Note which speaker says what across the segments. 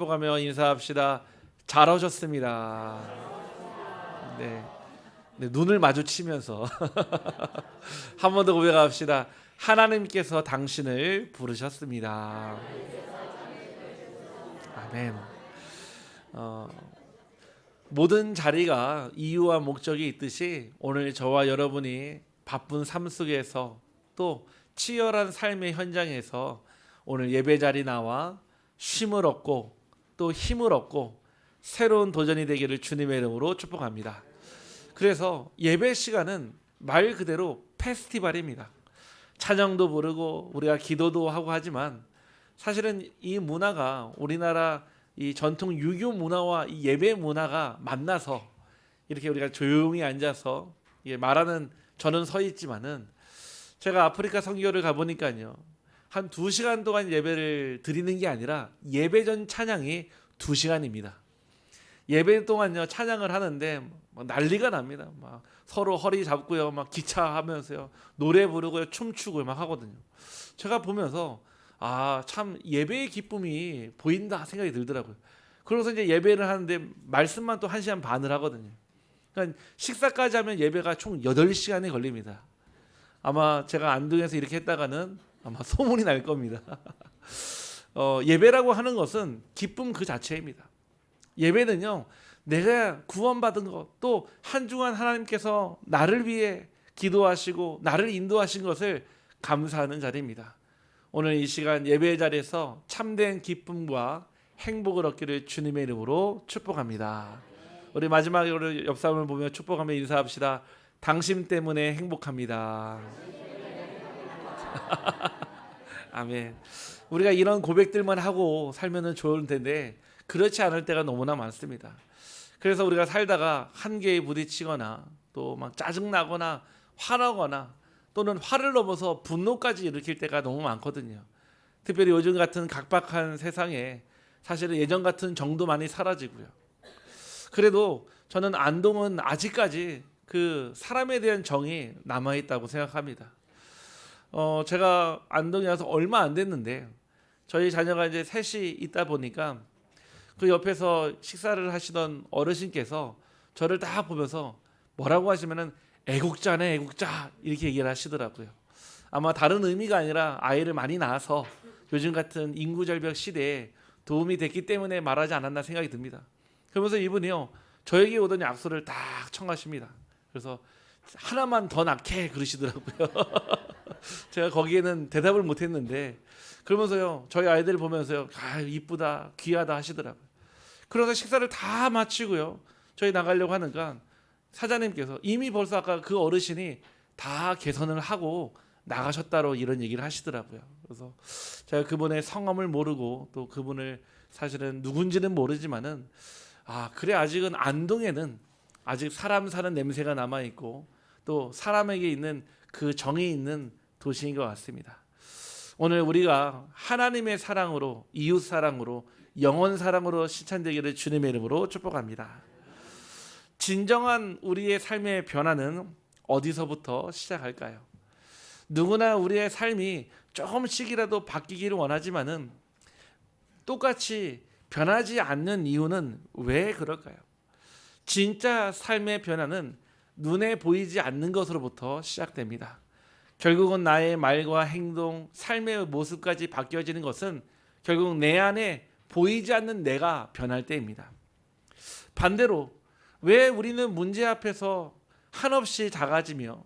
Speaker 1: 축복하며 인사합시다. 잘 오셨습니다. 네, 눈을 마주치면서 한 번 더 고백합시다. 하나님께서 당신을 부르셨습니다. 아멘. 모든 자리가 이유와 목적이 있듯이 오늘 저와 여러분이 바쁜 삶 속에서 또 치열한 삶의 현장에서 오늘 예배 자리 나와 쉼을 얻고 또 힘을 얻고 새로운 도전이 되기를 주님의 이름으로 축복합니다. 그래서 예배 시간은 말 그대로 페스티벌입니다. 찬양도 부르고 우리가 기도도 하고 하지만 사실은 이 문화가 우리나라 이 전통 유교 문화와 이 예배 문화가 만나서 이렇게 우리가 조용히 앉아서 말하는 저는 서 있지만은 제가 아프리카 선교를 가보니까요, 한 2시간 동안 예배를 드리는 게 아니라 예배 전 찬양이 2시간입니다. 예배 동안요 찬양을 하는데 난리가 납니다. 막 서로 허리 잡고요, 막 기차하면서요 노래 부르고요 춤추고 막 하거든요. 제가 보면서 참 예배의 기쁨이 보인다 생각이 들더라고요. 그래서 이제 예배를 하는데 말씀만 또 1시간 반을 하거든요. 그러니까 식사까지 하면 예배가 총 8시간이 걸립니다. 아마 제가 안동에서 이렇게 했다가는 아마 소문이 날 겁니다. 예배라고 하는 것은 기쁨 그 자체입니다. 예배는요, 내가 구원받은 것, 또 한 주간 하나님께서 나를 위해 기도하시고 나를 인도하신 것을 감사하는 자리입니다. 오늘 이 시간 예배 자리에서 참된 기쁨과 행복을 얻기를 주님의 이름으로 축복합니다. 우리 마지막으로 옆 사람을 보며 축복하며 인사합시다. 당신 때문에 행복합니다. 아멘. 우리가 이런 고백들만 하고 살면 좋을 텐데 그렇지 않을 때가 너무나 많습니다. 그래서 우리가 살다가 한계에 부딪히거나 또 막 짜증나거나 화나거나 또는 화를 넘어서 분노까지 일으킬 때가 너무 많거든요. 특별히 요즘 같은 각박한 세상에 사실은 예전 같은 정도 많이 사라지고요. 그래도 저는 안동은 아직까지 그 사람에 대한 정이 남아있다고 생각합니다. 제가 안동에 와서 얼마 안 됐는데 저희 자녀가 이제 셋이 있다 보니까 그 옆에서 식사를 하시던 어르신께서 저를 딱 보면서 뭐라고 하시면은 애국자네 애국자 이렇게 얘기를 하시더라고요. 아마 다른 의미가 아니라 아이를 많이 낳아서 요즘 같은 인구절벽 시대에 도움이 됐기 때문에 말하지 않았나 생각이 듭니다. 그러면서 이분이요 저에게 오던 약속을 딱 청하십니다. 그래서 하나만 더 낳게 그러시더라고요. 제가 거기에는 대답을 못했는데 그러면서요 저희 아이들 보면서요 이쁘다 귀하다 하시더라고요. 그래서 식사를 다 마치고요 저희 나가려고 하니까 사장님께서 이미 벌써 아까 그 어르신이 다 개선을 하고 나가셨다로 이런 얘기를 하시더라고요. 그래서 제가 그분의 성함을 모르고 또 그분을 사실은 누군지는 모르지만은 그래 아직은 안동에는 아직 사람 사는 냄새가 남아 있고 또 사람에게 있는 그 정이 있는 도시인 것 같습니다. 오늘 우리가 하나님의 사랑으로 이웃 사랑으로 영혼 사랑으로 실천되기를 주님의 이름으로 축복합니다. 진정한 우리의 삶의 변화는 어디서부터 시작할까요? 누구나 우리의 삶이 조금씩이라도 바뀌기를 원하지만은 똑같이 변하지 않는 이유는 왜 그럴까요? 진짜 삶의 변화는 눈에 보이지 않는 것으로부터 시작됩니다. 결국은 나의 말과 행동, 삶의 모습까지 바뀌어지는 것은 결국 내 안에 보이지 않는 내가 변할 때입니다. 반대로 왜 우리는 문제 앞에서 한없이 작아지며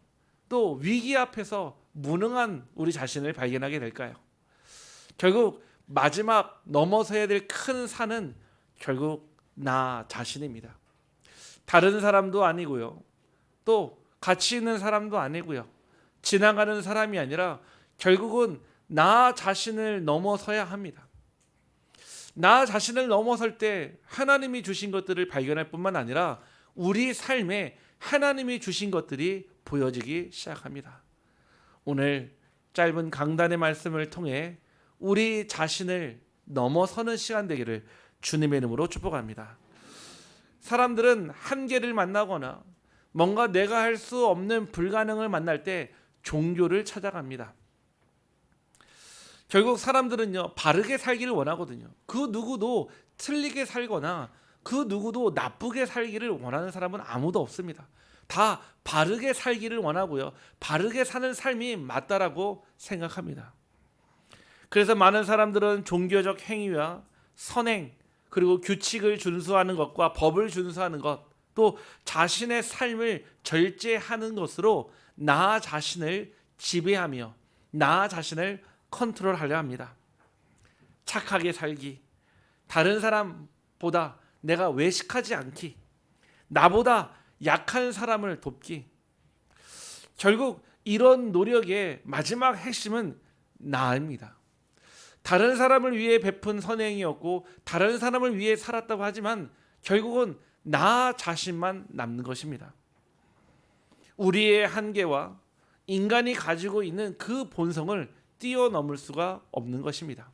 Speaker 1: 또 위기 앞에서 무능한 우리 자신을 발견하게 될까요? 결국 마지막 넘어서야 될 큰 산은 결국 나 자신입니다. 다른 사람도 아니고요. 또 가치 있는 사람도 아니고요. 지나가는 사람이 아니라 결국은 나 자신을 넘어서야 합니다. 나 자신을 넘어설 때 하나님이 주신 것들을 발견할 뿐만 아니라 우리 삶에 하나님이 주신 것들이 보여지기 시작합니다. 오늘 짧은 강단의 말씀을 통해 우리 자신을 넘어서는 시간 되기를 주님의 이름으로 축복합니다. 사람들은 한계를 만나거나 뭔가 내가 할 수 없는 불가능을 만날 때 종교를 찾아갑니다. 결국 사람들은요 바르게 살기를 원하거든요. 그 누구도 틀리게 살거나 그 누구도 나쁘게 살기를 원하는 사람은 아무도 없습니다. 다 바르게 살기를 원하고요. 바르게 사는 삶이 맞다라고 생각합니다. 그래서 많은 사람들은 종교적 행위와 선행, 그리고 규칙을 준수하는 것과 법을 준수하는 것, 또 자신의 삶을 절제하는 것으로 나 자신을 지배하며 나 자신을 컨트롤하려 합니다. 착하게 살기, 다른 사람보다 내가 외식하지 않기, 나보다 약한 사람을 돕기. 결국 이런 노력의 마지막 핵심은 나입니다. 다른 사람을 위해 베푼 선행이었고 다른 사람을 위해 살았다고 하지만 결국은 나 자신만 남는 것입니다. 우리의 한계와 인간이 가지고 있는 그 본성을 뛰어넘을 수가 없는 것입니다.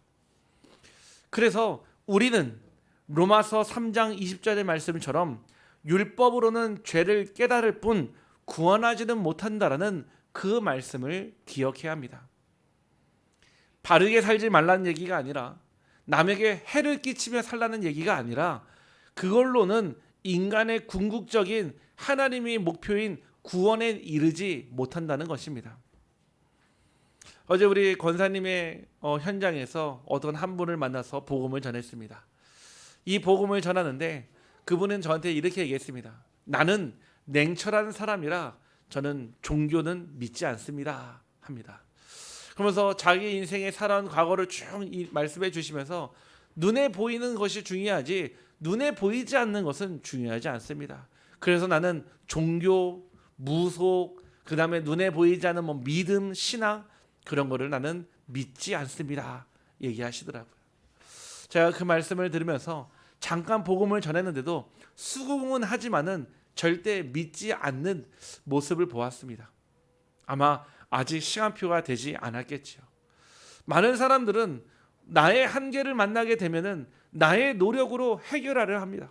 Speaker 1: 그래서 우리는 로마서 3장 20절의 말씀처럼 율법으로는 죄를 깨달을 뿐 구원하지는 못한다라는 그 말씀을 기억해야 합니다. 바르게 살지 말라는 얘기가 아니라 남에게 해를 끼치며 살라는 얘기가 아니라 그걸로는 인간의 궁극적인 하나님의 목표인 구원에 이르지 못한다는 것입니다. 어제 우리 권사님의 현장에서 어떤 한 분을 만나서 복음을 전했습니다. 이 복음을 전하는데 그분은 저한테 이렇게 얘기했습니다. 나는 냉철한 사람이라 저는 종교는 믿지 않습니다 합니다. 그러면서 자기 인생에 살아온 과거를 쭉 말씀해 주시면서 눈에 보이는 것이 중요하지 눈에 보이지 않는 것은 중요하지 않습니다. 그래서 나는 종교, 무속, 그 다음에 눈에 보이지 않는 믿음, 신앙 그런 거를 나는 믿지 않습니다 얘기하시더라고요. 제가 그 말씀을 들으면서 잠깐 복음을 전했는데도 수긍은 하지만은 절대 믿지 않는 모습을 보았습니다. 아마 아직 시간표가 되지 않았겠죠. 많은 사람들은 나의 한계를 만나게 되면은 나의 노력으로 해결하려 합니다.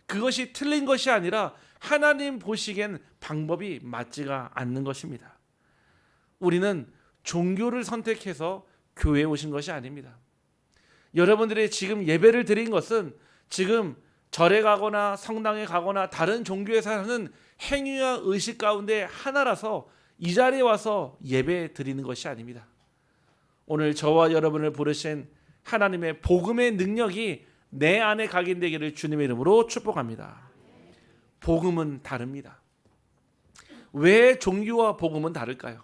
Speaker 1: 그것이 틀린 것이 아니라 하나님 보시기엔 방법이 맞지가 않는 것입니다. 우리는 종교를 선택해서 교회에 오신 것이 아닙니다. 여러분들이 지금 예배를 드린 것은 지금 절에 가거나 성당에 가거나 다른 종교에서 하는 행위와 의식 가운데 하나라서 이 자리에 와서 예배 드리는 것이 아닙니다. 오늘 저와 여러분을 부르신 하나님의 복음의 능력이 내 안에 각인되기를 주님의 이름으로 축복합니다. 복음은 다릅니다. 왜 종교와 복음은 다를까요?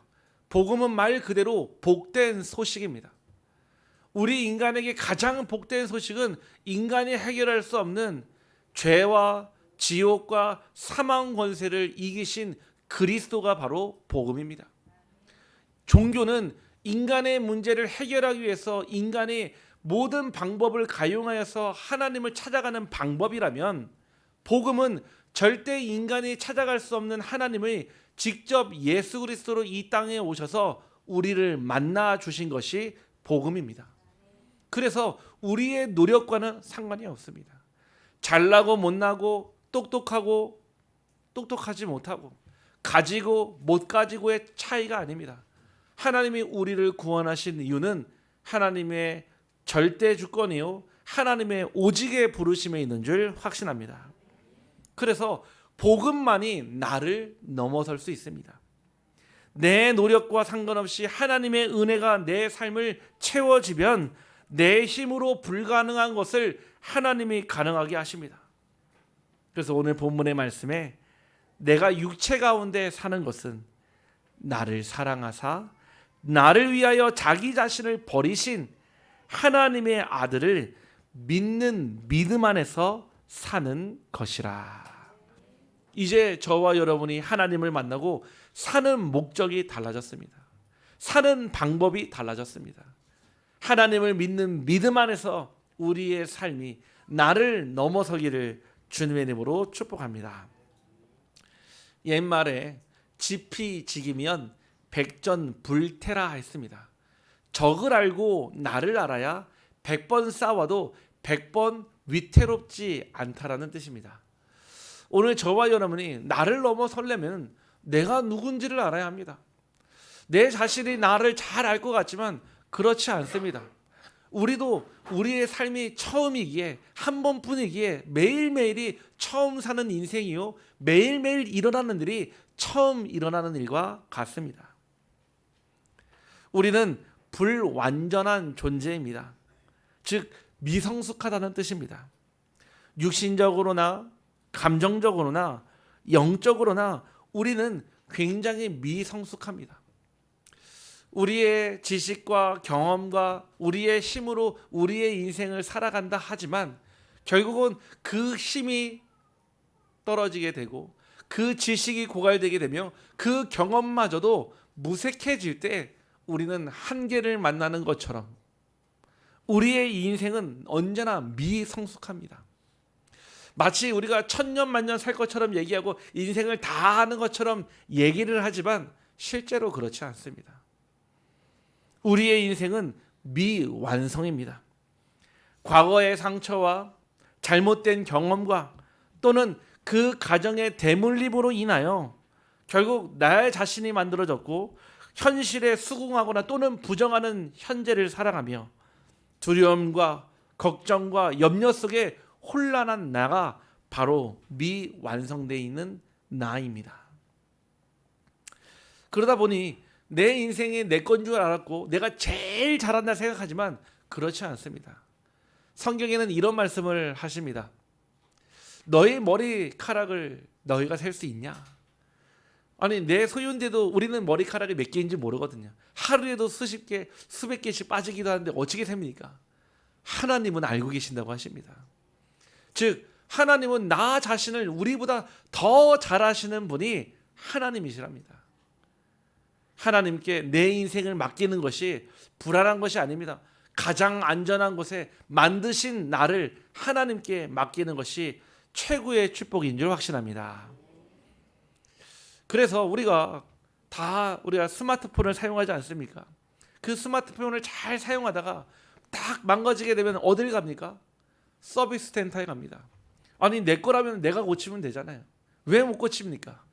Speaker 1: 복음은 말 그대로 복된 소식입니다. 우리 인간에게 가장 복된 소식은 인간이 해결할 수 없는 죄와 지옥과 사망 권세를 이기신 그리스도가 바로 복음입니다. 종교는 인간의 문제를 해결하기 위해서 인간이 모든 방법을 가용하여서 하나님을 찾아가는 방법이라면 복음은 절대 인간이 찾아갈 수 없는 하나님의 직접 예수 그리스도로 이 땅에 오셔서 우리를 만나 주신 것이 복음입니다. 그래서 우리의 노력과는 상관이 없습니다. 잘나고 못나고 똑똑하고 똑똑하지 못하고 가지고 못 가지고의 차이가 아닙니다. 하나님이 우리를 구원하신 이유는 하나님의 절대 주권이요 하나님의 오직의 부르심에 있는 줄 확신합니다. 그래서 복음만이 나를 넘어설 수 있습니다. 내 노력과 상관없이 하나님의 은혜가 내 삶을 채워지면 내 힘으로 불가능한 것을 하나님이 가능하게 하십니다. 그래서 오늘 본문의 말씀에 내가 육체 가운데 사는 것은 나를 사랑하사 나를 위하여 자기 자신을 버리신 하나님의 아들을 믿는 믿음 안에서 사는 것이라. 이제 저와 여러분이 하나님을 만나고 사는 목적이 달라졌습니다. 사는 방법이 달라졌습니다. 하나님을 믿는 믿음 안에서 우리의 삶이 나를 넘어서기를 주님의 이름으로 축복합니다. 옛말에 지피지기면 백전불태라 했습니다. 적을 알고 나를 알아야 100번 싸워도 100번 위태롭지 않다라는 뜻입니다. 오늘 저와 여러분이 나를 넘어서려면 내가 누군지를 알아야 합니다. 내 자신이 나를 잘 알 것 같지만 그렇지 않습니다. 우리도 우리의 삶이 처음이기에 한 번뿐이기에 매일매일이 처음 사는 인생이요 매일매일 일어나는 일이 처음 일어나는 일과 같습니다. 우리는 불완전한 존재입니다. 즉 미성숙하다는 뜻입니다. 육신적으로나 감정적으로나 영적으로나 우리는 굉장히 미성숙합니다. 우리의 지식과 경험과 우리의 힘으로 우리의 인생을 살아간다 하지만 결국은 그 힘이 떨어지게 되고 그 지식이 고갈되게 되며 그 경험마저도 무색해질 때 우리는 한계를 만나는 것처럼 우리의 인생은 언제나 미성숙합니다. 마치 우리가 천년 만년 살 것처럼 얘기하고 인생을 다 아는 것처럼 얘기를 하지만 실제로 그렇지 않습니다. 우리의 인생은 미완성입니다. 과거의 상처와 잘못된 경험과 또는 그 가정의 대물림으로 인하여 결국 나의 자신이 만들어졌고 현실에 수긍하거나 또는 부정하는 현재를 살아가며 두려움과 걱정과 염려 속에 혼란한 나가 바로 미완성되어 있는 나입니다. 그러다 보니 내 인생이 내 건 줄 알았고 내가 제일 잘한다 생각하지만 그렇지 않습니다. 성경에는 이런 말씀을 하십니다. 너의 머리카락을 너희가 셀 수 있냐? 아니 내 소유인데도 우리는 머리카락이 몇 개인지 모르거든요. 하루에도 수십 개, 수백 개씩 빠지기도 하는데 어떻게 셉니까? 하나님은 알고 계신다고 하십니다. 즉 하나님은 나 자신을 우리보다 더 잘하시는 분이 하나님이시랍니다. 하나님께 내 인생을 맡기는 것이 불안한 것이 아닙니다. 가장 안전한 곳에 만드신 나를 하나님께 맡기는 것이 최고의 축복인 줄 확신합니다. 그래서 우리가 스마트폰을 사용하지 않습니까? 그 스마트폰을 잘 사용하다가 딱 망가지게 되면 어딜 갑니까? 서비스 센터에 갑니다. 아니 내 거라면 내가 고치면 되잖아요. 왜 못 고칩니까?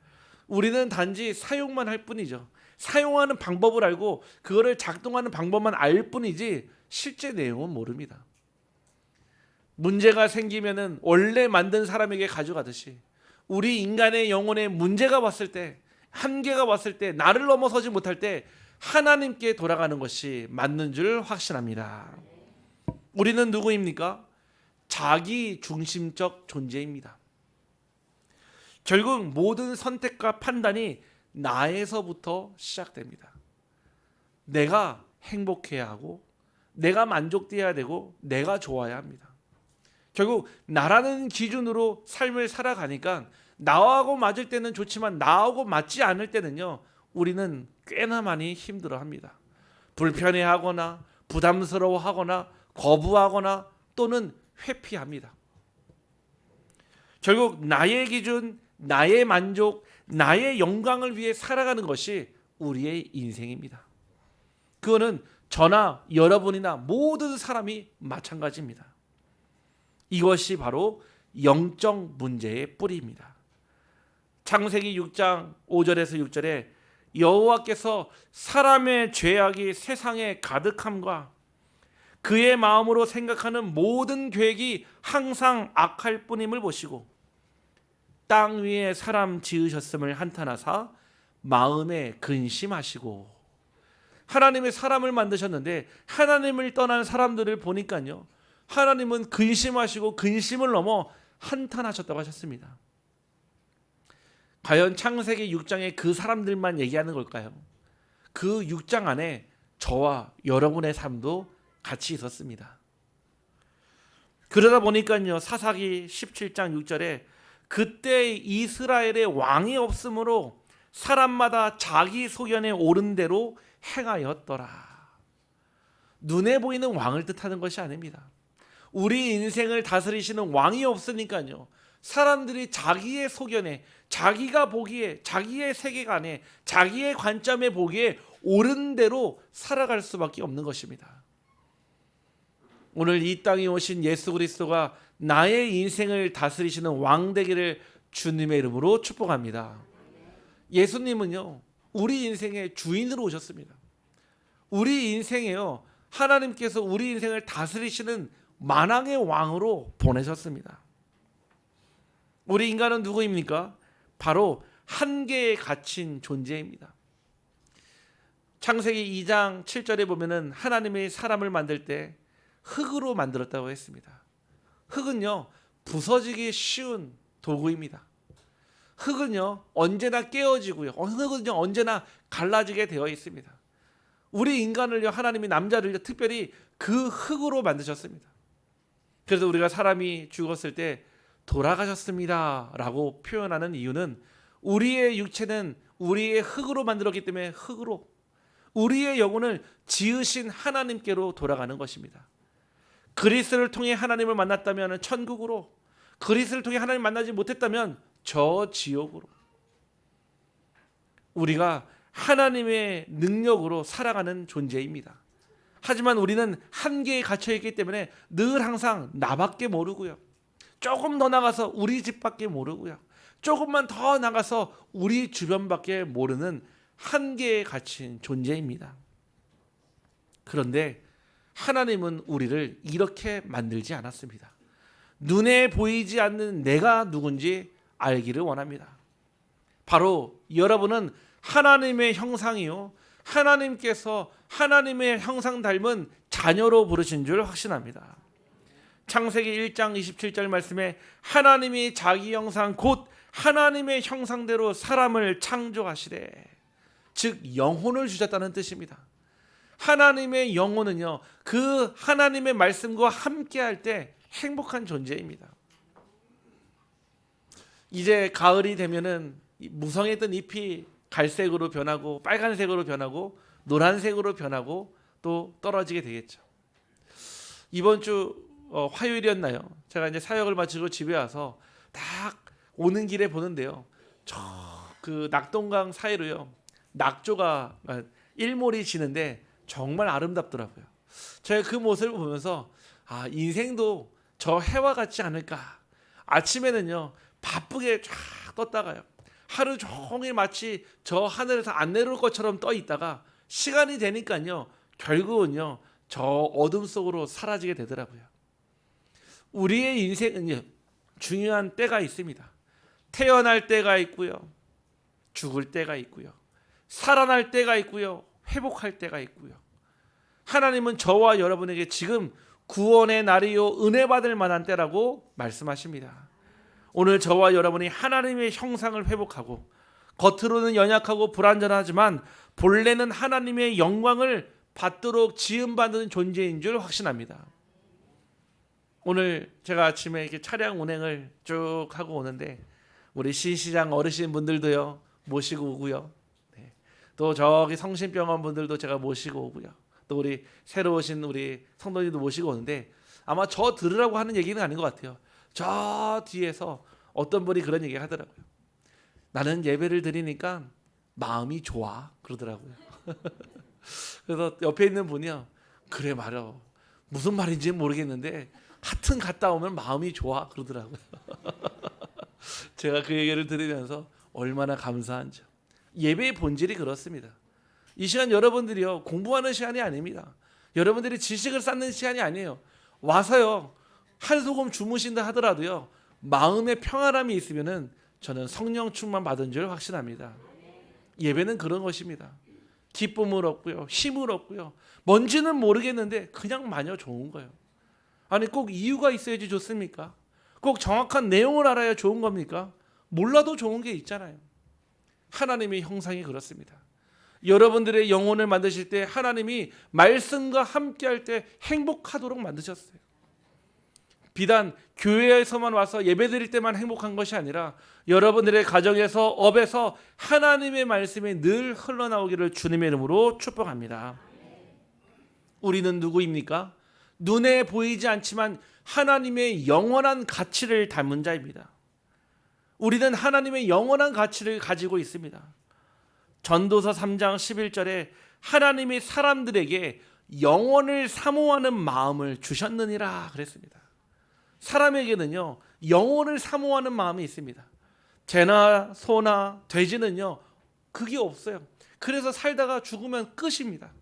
Speaker 1: 우리는 단지 사용만 할 뿐이죠. 사용하는 방법을 알고 그거를 작동하는 방법만 알 뿐이지 실제 내용은 모릅니다. 문제가 생기면은 원래 만든 사람에게 가져가듯이 우리 인간의 영혼에 문제가 왔을 때, 한계가 왔을 때, 나를 넘어서지 못할 때 하나님께 돌아가는 것이 맞는 줄 확신합니다. 우리는 누구입니까? 자기 중심적 존재입니다. 결국 모든 선택과 판단이 나에서부터 시작됩니다. 내가 행복해야 하고 내가 만족돼야 되고 내가 좋아야 합니다. 결국 나라는 기준으로 삶을 살아가니까 나하고 맞을 때는 좋지만 나하고 맞지 않을 때는요 우리는 꽤나 많이 힘들어합니다. 불편해하거나 부담스러워하거나 거부하거나 또는 회피합니다. 결국 나의 기준, 나의 만족, 나의 영광을 위해 살아가는 것이 우리의 인생입니다. 그거는 저나 여러분이나 모든 사람이 마찬가지입니다. 이것이 바로 영적 문제의 뿌리입니다. 창세기 6장 5절에서 6절에 여호와께서 사람의 죄악이 세상에 가득함과 그의 마음으로 생각하는 모든 계획이 항상 악할 뿐임을 보시고 땅 위에 사람 지으셨음을 한탄하사 마음에 근심하시고 하나님의 사람을 만드셨는데 하나님을 떠난 사람들을 보니까요 하나님은 근심하시고 근심을 넘어 한탄하셨다고 하셨습니다. 과연 창세기 6장에 그 사람들만 얘기하는 걸까요? 그 6장 안에 저와 여러분의 삶도 같이 있었습니다. 그러다 보니까요 사사기 17장 6절에 그때 이스라엘의 왕이 없으므로 사람마다 자기 소견에 옳은 대로 행하였더라. 눈에 보이는 왕을 뜻하는 것이 아닙니다. 우리 인생을 다스리시는 왕이 없으니까요 사람들이 자기의 소견에 자기가 보기에 자기의 세계관에 자기의 관점에 보기에 옳은 대로 살아갈 수밖에 없는 것입니다. 오늘 이 땅에 오신 예수 그리스도가 나의 인생을 다스리시는 왕 되기를 주님의 이름으로 축복합니다. 예수님은요 우리 인생의 주인으로 오셨습니다. 우리 인생에요 하나님께서 우리 인생을 다스리시는 만왕의 왕으로 보내셨습니다. 우리 인간은 누구입니까? 바로 한계에 갇힌 존재입니다. 창세기 2장 7절에 보면은 하나님이 사람을 만들 때 흙으로 만들었다고 했습니다. 흙은요, 부서지기 쉬운 도구입니다. 흙은요, 언제나 깨어지고요. 흙은요, 언제나 갈라지게 되어 있습니다. 우리 인간을요, 하나님이 남자를요, 특별히 그 흙으로 만드셨습니다. 그래서 우리가 사람이 죽었을 때 돌아가셨습니다 라고 표현하는 이유는 우리의 육체는 우리의 흙으로 만들었기 때문에 흙으로, 우리의 영혼을 지으신 하나님께로 돌아가는 것입니다. 그리스도를 통해 하나님을 만났다면 천국으로, 그리스도를 통해 하나님을 만나지 못했다면 저 지옥으로. 우리가 하나님의 능력으로 살아가는 존재입니다. 하지만 우리는 한계에 갇혀 있기 때문에 늘 항상 나밖에 모르고요, 조금 더 나가서 우리 집밖에 모르고요, 조금만 더 나가서 우리 주변밖에 모르는 한계에 갇힌 존재입니다. 그런데 하나님은 우리를 이렇게 만들지 않았습니다. 눈에 보이지 않는 내가 누군지 알기를 원합니다. 바로 여러분은 하나님의 형상이요, 하나님께서 하나님의 형상 닮은 자녀로 부르신 줄 확신합니다. 창세기 1장 27절 말씀에 하나님이 자기 형상 곧 하나님의 형상대로 사람을 창조하시되, 즉 영혼을 주셨다는 뜻입니다. 하나님의 영혼은요, 그 하나님의 말씀과 함께할 때 행복한 존재입니다. 이제 가을이 되면은 무성했던 잎이 갈색으로 변하고 빨간색으로 변하고 노란색으로 변하고 또 떨어지게 되겠죠. 이번 주 화요일이었나요? 제가 이제 사역을 마치고 집에 와서 딱 오는 길에 보는데요, 저 그 낙동강 사이로요, 낙조가 일몰이 지는데 정말 아름답더라고요. 제가 그 모습을 보면서 인생도 저 해와 같지 않을까. 아침에는요 바쁘게 쫙 떴다가요, 하루 종일 마치 저 하늘에서 안 내려올 것처럼 떠 있다가 시간이 되니까요 결국은요 저 어둠 속으로 사라지게 되더라고요. 우리의 인생은요 중요한 때가 있습니다. 태어날 때가 있고요, 죽을 때가 있고요, 살아날 때가 있고요, 회복할 때가 있고요. 하나님은 저와 여러분에게 지금 구원의 날이요 은혜 받을 만한 때라고 말씀하십니다. 오늘 저와 여러분이 하나님의 형상을 회복하고 겉으로는 연약하고 불완전하지만 본래는 하나님의 영광을 받도록 지음받는 존재인 줄 확신합니다. 오늘 제가 아침에 이렇게 차량 운행을 쭉 하고 오는데 우리 신시장 어르신분들도요 모시고 오고요, 또 저기 성심병원 분들도 제가 모시고 오고요, 또 우리 새로 오신 우리 성도님도 모시고 오는데 아마 저 들으라고 하는 얘기는 아닌 것 같아요. 저 뒤에서 어떤 분이 그런 얘기 하더라고요. 나는 예배를 드리니까 마음이 좋아 그러더라고요. 그래서 옆에 있는 분이요, 그래 말이야, 무슨 말인지 모르겠는데 하여튼 갔다 오면 마음이 좋아 그러더라고요. 제가 그 얘기를 들으면서 얼마나 감사한지. 예배의 본질이 그렇습니다. 이 시간 여러분들이요 공부하는 시간이 아닙니다. 여러분들이 지식을 쌓는 시간이 아니에요. 와서요 한소금 주무신다 하더라도요 마음의 평안함이 있으면은 저는 성령 충만 받은 줄 확신합니다. 예배는 그런 것입니다. 기쁨을 얻고요, 힘을 얻고요, 뭔지는 모르겠는데 그냥 마냥 좋은 거예요. 아니 꼭 이유가 있어야지 좋습니까? 꼭 정확한 내용을 알아야 좋은 겁니까? 몰라도 좋은 게 있잖아요. 하나님의 형상이 그렇습니다. 여러분들의 영혼을 만드실 때 하나님이 말씀과 함께할 때 행복하도록 만드셨어요. 비단 교회에서만 와서 예배드릴 때만 행복한 것이 아니라 여러분들의 가정에서, 업에서 하나님의 말씀이 늘 흘러나오기를 주님의 이름으로 축복합니다. 우리는 누구입니까? 눈에 보이지 않지만 하나님의 영원한 가치를 담은 자입니다. 우리는 하나님의 영원한 가치를 가지고 있습니다. 전도서 3장 11절에 하나님이 사람들에게 영원을 사모하는 마음을 주셨느니라 그랬습니다. 사람에게는요 영혼을 사모하는 마음이 있습니다. 개나 소나 돼지는요 그게 없어요. 그래서 살다가 죽으면 끝입니다.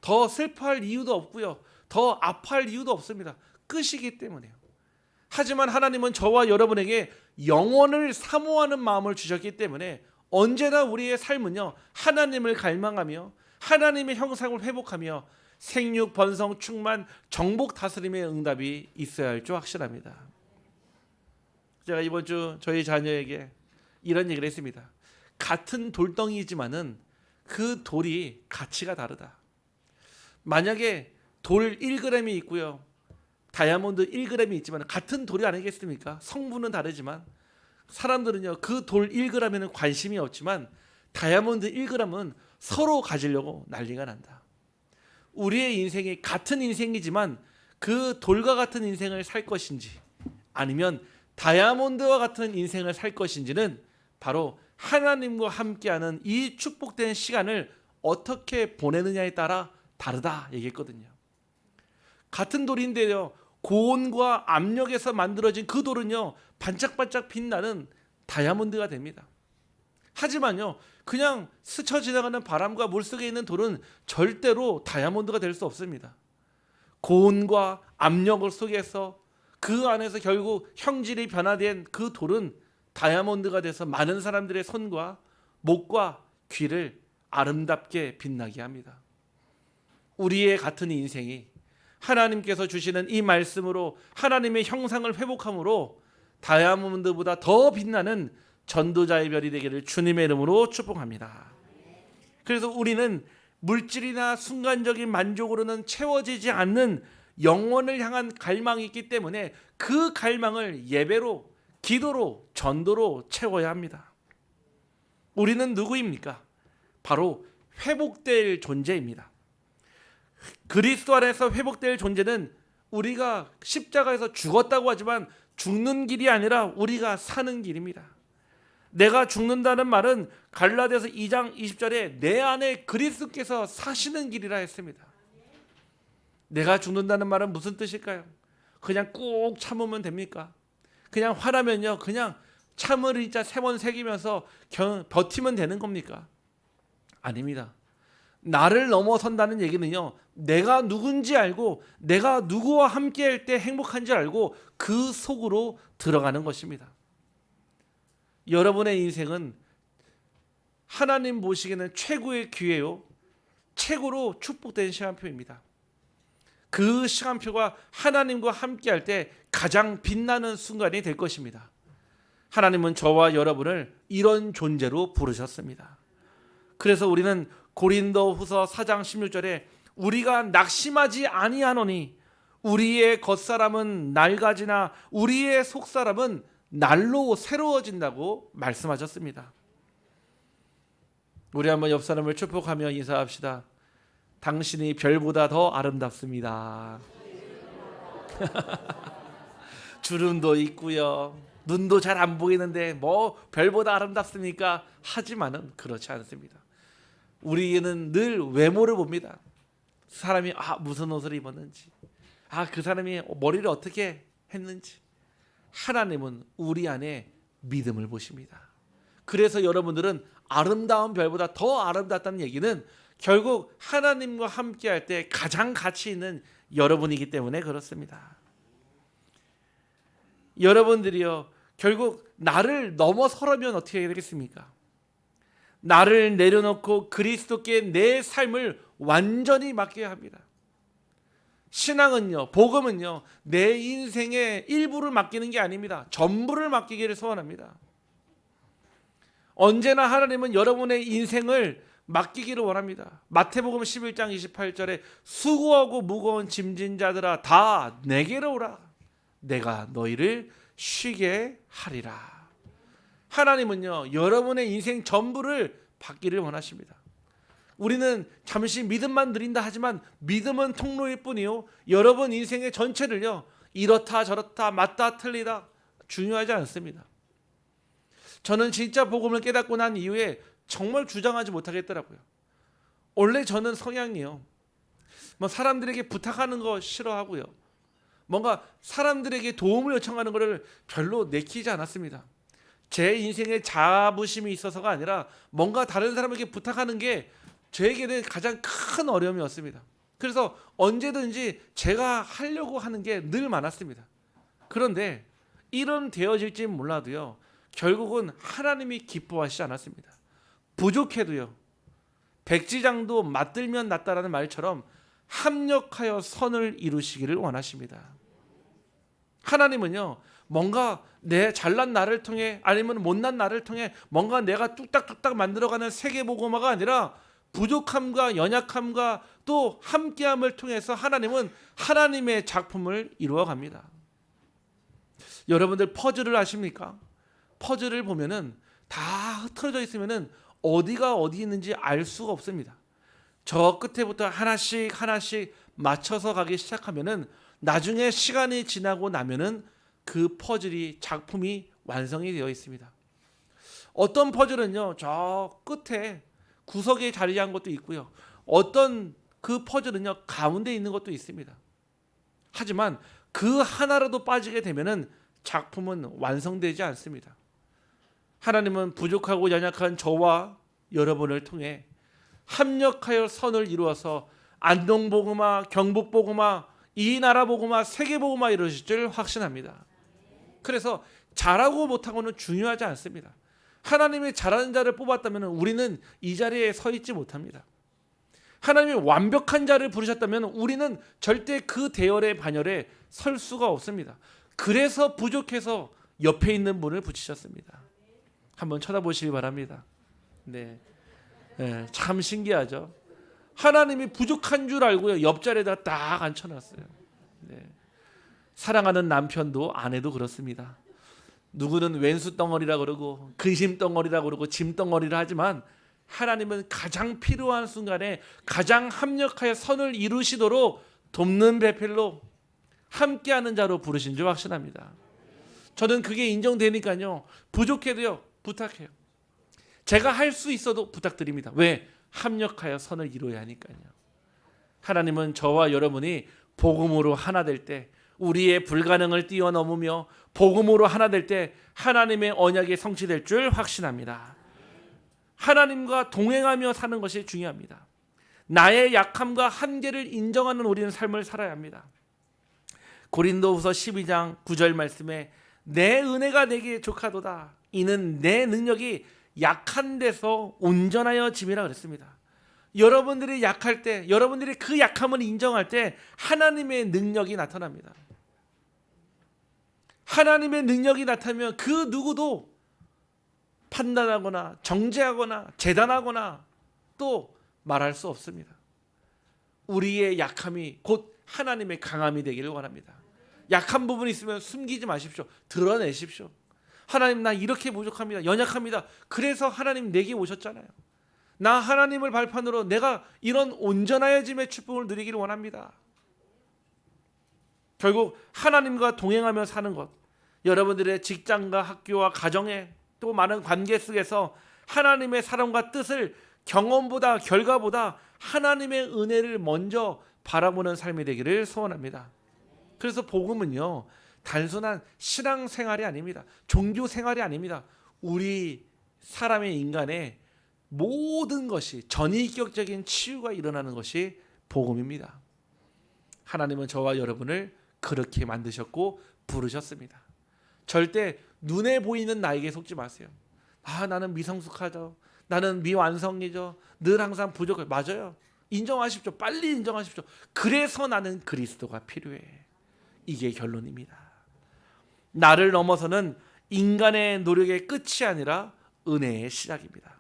Speaker 1: 더 슬퍼할 이유도 없고요. 더 아파할 이유도 없습니다. 끝이기 때문에요. 하지만 하나님은 저와 여러분에게 영원을 사모하는 마음을 주셨기 때문에 언제나 우리의 삶은요, 하나님을 갈망하며 하나님의 형상을 회복하며 생육, 번성, 충만, 정복, 다스림의 응답이 있어야 할 줄 확신합니다. 제가 이번 주 저희 자녀에게 이런 얘기를 했습니다. 같은 돌덩이지만은 그 돌이 가치가 다르다. 만약에 돌 1g이 있고요, 다이아몬드 1g이 있지만 같은 돌이 아니겠습니까? 성분은 다르지만 사람들은요, 그 돌 1g에는 관심이 없지만 다이아몬드 1g은 서로 가지려고 난리가 난다. 우리의 인생이 같은 인생이지만 그 돌과 같은 인생을 살 것인지 아니면 다이아몬드와 같은 인생을 살 것인지는 바로 하나님과 함께하는 이 축복된 시간을 어떻게 보내느냐에 따라 다르다 얘기했거든요. 같은 돌인데요, 고온과 압력에서 만들어진 그 돌은요, 반짝반짝 빛나는 다이아몬드가 됩니다. 하지만요, 그냥 스쳐 지나가는 바람과 물속에 있는 돌은 절대로 다이아몬드가 될 수 없습니다. 고온과 압력을 속에서 그 안에서 결국 형질이 변화된 그 돌은 다이아몬드가 돼서 많은 사람들의 손과 목과 귀를 아름답게 빛나게 합니다. 우리의 같은 인생이 하나님께서 주시는 이 말씀으로 하나님의 형상을 회복함으로 다이아몬드보다 더 빛나는 전도자의 별이 되기를 주님의 이름으로 축복합니다. 그래서 우리는 물질이나 순간적인 만족으로는 채워지지 않는 영혼을 향한 갈망이 있기 때문에 그 갈망을 예배로, 기도로, 전도로 채워야 합니다. 우리는 누구입니까? 바로 회복될 존재입니다. 그리스도 안에서 회복될 존재는 우리가 십자가에서 죽었다고 하지만 죽는 길이 아니라 우리가 사는 길입니다. 내가 죽는다는 말은 갈라디아서 2장 20절에 내 안에 그리스도께서 사시는 길이라 했습니다. 내가 죽는다는 말은 무슨 뜻일까요? 그냥 꾹 참으면 됩니까? 그냥 화나면요, 그냥 참을 진짜 3번 새기면서 버티면 되는 겁니까? 아닙니다. 나를 넘어선다는 얘기는요, 내가 누군지 알고 내가 누구와 함께 할 때 행복한지 알고 그 속으로 들어가는 것입니다. 여러분의 인생은 하나님 보시기에는 최고의 기회요, 최고로 축복된 시간표입니다. 그 시간표가 하나님과 함께 할 때 가장 빛나는 순간이 될 것입니다. 하나님은 저와 여러분을 이런 존재로 부르셨습니다. 그래서 우리는 고린도후서 4장 16절에 우리가 낙심하지 아니하노니 우리의 겉사람은 낡아지나 우리의 속사람은 날로 새로워진다고 말씀하셨습니다. 우리 한번 옆 사람을 축복하며 인사합시다. 당신이 별보다 더 아름답습니다. 주름도 있고요, 눈도 잘 안 보이는데 뭐 별보다 아름답습니까? 하지만은 그렇지 않습니다. 우리는 늘 외모를 봅니다. 사람이 무슨 옷을 입었는지, 그 사람이 머리를 어떻게 했는지. 하나님은 우리 안에 믿음을 보십니다. 그래서 여러분들은 아름다운 별보다 더 아름답다는 얘기는 결국 하나님과 함께 할 때 가장 가치 있는 여러분이기 때문에 그렇습니다. 여러분들이요, 결국 나를 넘어서려면 어떻게 해야 되겠습니까? 나를 내려놓고 그리스도께 내 삶을 완전히 맡겨야 합니다. 신앙은요, 복음은요, 내 인생의 일부를 맡기는 게 아닙니다. 전부를 맡기기를 소원합니다. 언제나 하나님은 여러분의 인생을 맡기기를 원합니다. 마태복음 11장 28절에 수고하고 무거운 짐진 자들아 다 내게로 오라. 내가 너희를 쉬게 하리라. 하나님은요, 여러분의 인생 전부를 받기를 원하십니다. 우리는 잠시 믿음만 드린다 하지만 믿음은 통로일 뿐이요, 여러분 인생의 전체를요, 이렇다 저렇다 맞다 틀리다 중요하지 않습니다. 저는 진짜 복음을 깨닫고 난 이후에 정말 주장하지 못하겠더라고요. 원래 저는 성향이요, 사람들에게 부탁하는 거 싫어하고요, 뭔가 사람들에게 도움을 요청하는 것을 별로 내키지 않았습니다. 제 인생에 자부심이 있어서가 아니라 뭔가 다른 사람에게 부탁하는 게 저에게는 가장 큰 어려움이었습니다. 그래서 언제든지 제가 하려고 하는 게 늘 많았습니다. 그런데 이런 되어질지 몰라도요, 결국은 하나님이 기뻐하시지 않았습니다. 부족해도요, 백지장도 맞들면 낫다라는 말처럼 합력하여 선을 이루시기를 원하십니다. 하나님은요, 뭔가 내 잘난 나를 통해 아니면 못난 나를 통해 뭔가 내가 뚝딱뚝딱 만들어가는 세계복음화가 아니라 부족함과 연약함과 또 함께함을 통해서 하나님은 하나님의 작품을 이루어갑니다. 여러분들 퍼즐을 아십니까? 퍼즐을 보면은 다 흩어져 있으면은 어디가 어디 있는지 알 수가 없습니다. 저 끝에부터 하나씩 하나씩 맞춰서 가기 시작하면은 나중에 시간이 지나고 나면은 그 퍼즐이 작품이 완성이 되어 있습니다. 어떤 퍼즐은요, 저 끝에 구석에 자리한 것도 있고요. 어떤 그 퍼즐은요, 가운데 있는 것도 있습니다. 하지만 그 하나라도 빠지게 되면은 작품은 완성되지 않습니다. 하나님은 부족하고 연약한 저와 여러분을 통해 합력하여 선을 이루어서 안동복음화, 경북복음화, 이 나라 복음화, 세계 복음화 이루실 줄 확신합니다. 그래서 잘하고 못하고는 중요하지 않습니다. 하나님이 잘하는 자를 뽑았다면 우리는 이 자리에 서 있지 못합니다. 하나님이 완벽한 자를 부르셨다면 우리는 절대 그 대열의 반열에 설 수가 없습니다. 그래서 부족해서 옆에 있는 분을 붙이셨습니다. 한번 쳐다보시기 바랍니다. 네, 참 신기하죠. 하나님이 부족한 줄 알고요, 옆자리에다 딱 앉혀놨어요. 네. 사랑하는 남편도 아내도 그렇습니다. 누구는 왼수 덩어리라 그러고 근심 덩어리라 그러고 짐 덩어리라 하지만 하나님은 가장 필요한 순간에 가장 합력하여 선을 이루시도록 돕는 배필로 함께하는 자로 부르신 줄 확신합니다. 저는 그게 인정되니까요, 부족해도요 부탁해요. 제가 할 수 있어도 부탁드립니다. 왜? 합력하여 선을 이루어야 하니까요. 하나님은 저와 여러분이 복음으로 하나 될 때, 우리의 불가능을 뛰어넘으며 복음으로 하나 될 때 하나님의 언약이 성취될 줄 확신합니다. 하나님과 동행하며 사는 것이 중요합니다. 나의 약함과 한계를 인정하는 우리는 삶을 살아야 합니다. 고린도후서 12장 9절 말씀에 내 은혜가 내게 족하도다. 이는 내 능력이 약한 데서 온전하여 짐이라 그랬습니다. 여러분들이 약할 때, 여러분들이 그 약함을 인정할 때 하나님의 능력이 나타납니다. 하나님의 능력이 나타나면 그 누구도 판단하거나 정죄하거나 재단하거나 또 말할 수 없습니다. 우리의 약함이 곧 하나님의 강함이 되기를 원합니다. 약한 부분이 있으면 숨기지 마십시오. 드러내십시오. 하나님, 나 이렇게 부족합니다. 연약합니다. 그래서 하나님 내게 오셨잖아요. 나 하나님을 발판으로 내가 이런 온전하여짐의 축복을 누리기를 원합니다. 결국 하나님과 동행하며 사는 것, 여러분들의 직장과 학교와 가정에 또 많은 관계 속에서 하나님의 사랑과 뜻을 경험보다 결과보다 하나님의 은혜를 먼저 바라보는 삶이 되기를 소원합니다. 그래서 복음은요, 단순한 신앙생활이 아닙니다. 종교생활이 아닙니다. 우리 사람의 인간의 모든 것이 전인격적인 치유가 일어나는 것이 복음입니다. 하나님은 저와 여러분을 그렇게 만드셨고 부르셨습니다. 절대 눈에 보이는 나에게 속지 마세요. 나는 미성숙하죠. 나는 미완성이죠. 늘 항상 부족해. 맞아요. 인정하십시오. 빨리 인정하십시오. 그래서 나는 그리스도가 필요해. 이게 결론입니다. 나를 넘어서는 인간의 노력의 끝이 아니라 은혜의 시작입니다.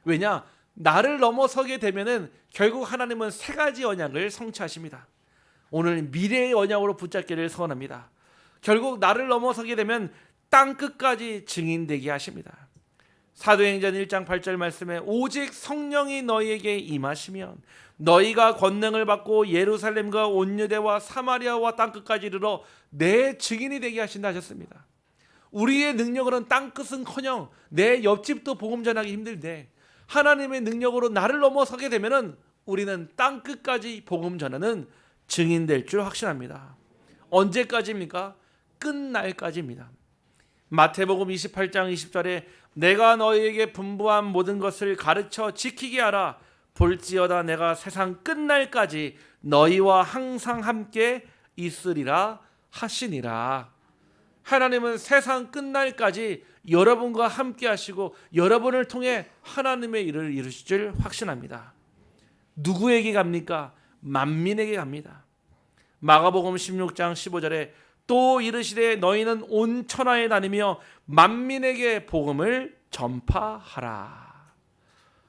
Speaker 1: 왜냐? 나를 넘어서게 되면은 결국 하나님은 세 가지 언약을 성취하십니다. 오늘 미래의 언약으로 붙잡기를 소원합니다. 결국 나를 넘어서게 되면 땅 끝까지 증인되게 하십니다. 사도행전 1장 8절 말씀에 오직 성령이 너희에게 임하시면 너희가 권능을 받고 예루살렘과 온 유대와 사마리아와 땅 끝까지 이르러 내 증인이 되게 하신다 하셨습니다. 우리의 능력으로는 땅 끝은커녕 내 옆집도 복음 전하기 힘들대 하나님의 능력으로 나를 넘어서게 되면은 우리는 땅 끝까지 복음 전하는 증인될 줄 확신합니다. 언제까지입니까? 끝날까지입니다. 마태복음 28장 20절에 내가 너희에게 분부한 모든 것을 가르쳐 지키게 하라. 볼지어다 내가 세상 끝날까지 너희와 항상 함께 있으리라 하시니라. 하나님은 세상 끝날까지 여러분과 함께 하시고 여러분을 통해 하나님의 일을 이루실 줄 확신합니다. 누구에게 갑니까? 만민에게 갑니다. 마가복음 16장 15절에 또 이르시되 너희는 온 천하에 다니며 만민에게 복음을 전파하라.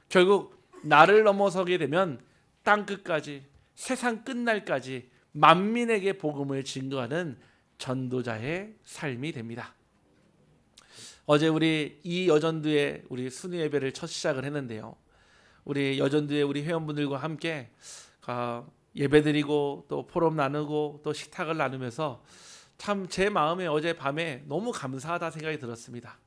Speaker 1: 결국 나를 넘어서게 되면 땅끝까지, 세상 끝날까지 만민에게 복음을 증거하는 전도자의 삶이 됩니다. 어제 우리 이 여전도에 우리 순회 예배를 첫 시작을 했는데요. 우리 여전도에 우리 회원분들과 함께 예배드리고 또 포럼 나누고 또 식탁을 나누면서 참 제 마음에 어제 밤에 너무 감사하다 생각이 들었습니다.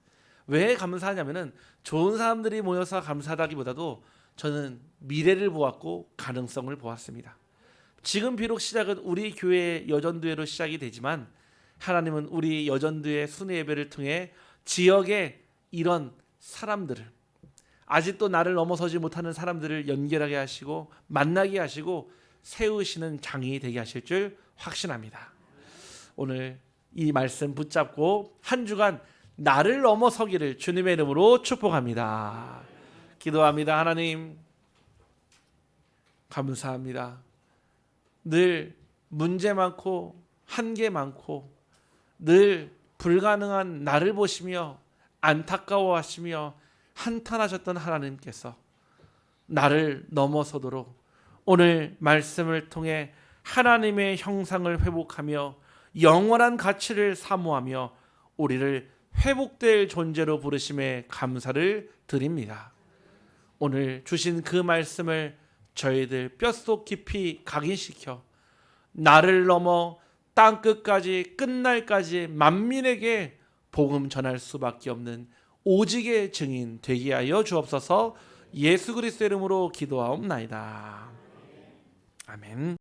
Speaker 1: 왜 감사하냐면은 좋은 사람들이 모여서 감사하다기보다도 저는 미래를 보았고 가능성을 보았습니다. 지금 비록 시작은 우리 교회 여전도회로 시작이 되지만 하나님은 우리 여전도회 순회 예배를 통해 지역에 이런 사람들을, 아직도 나를 넘어서지 못하는 사람들을 연결하게 하시고 만나게 하시고 세우시는 장이 되게 하실 줄 확신합니다. 오늘 이 말씀 붙잡고 한 주간 나를 넘어서기를 주님의 이름으로 축복합니다. 기도합니다. 하나님 감사합니다. 늘 문제 많고 한계 많고 늘 불가능한 나를 보시며 안타까워하시며 한탄하셨던 하나님께서 나를 넘어서도록 오늘 말씀을 통해 하나님의 형상을 회복하며 영원한 가치를 사모하며 우리를 회복될 존재로 부르심에 감사를 드립니다. 오늘 주신 그 말씀을 저희들 뼛속 깊이 각인시켜 나를 넘어 땅끝까지 끝날까지 만민에게 복음 전할 수밖에 없는 오직의 증인 되게 하여 주옵소서. 예수 그리스도의 이름으로 기도하옵나이다. 아멘.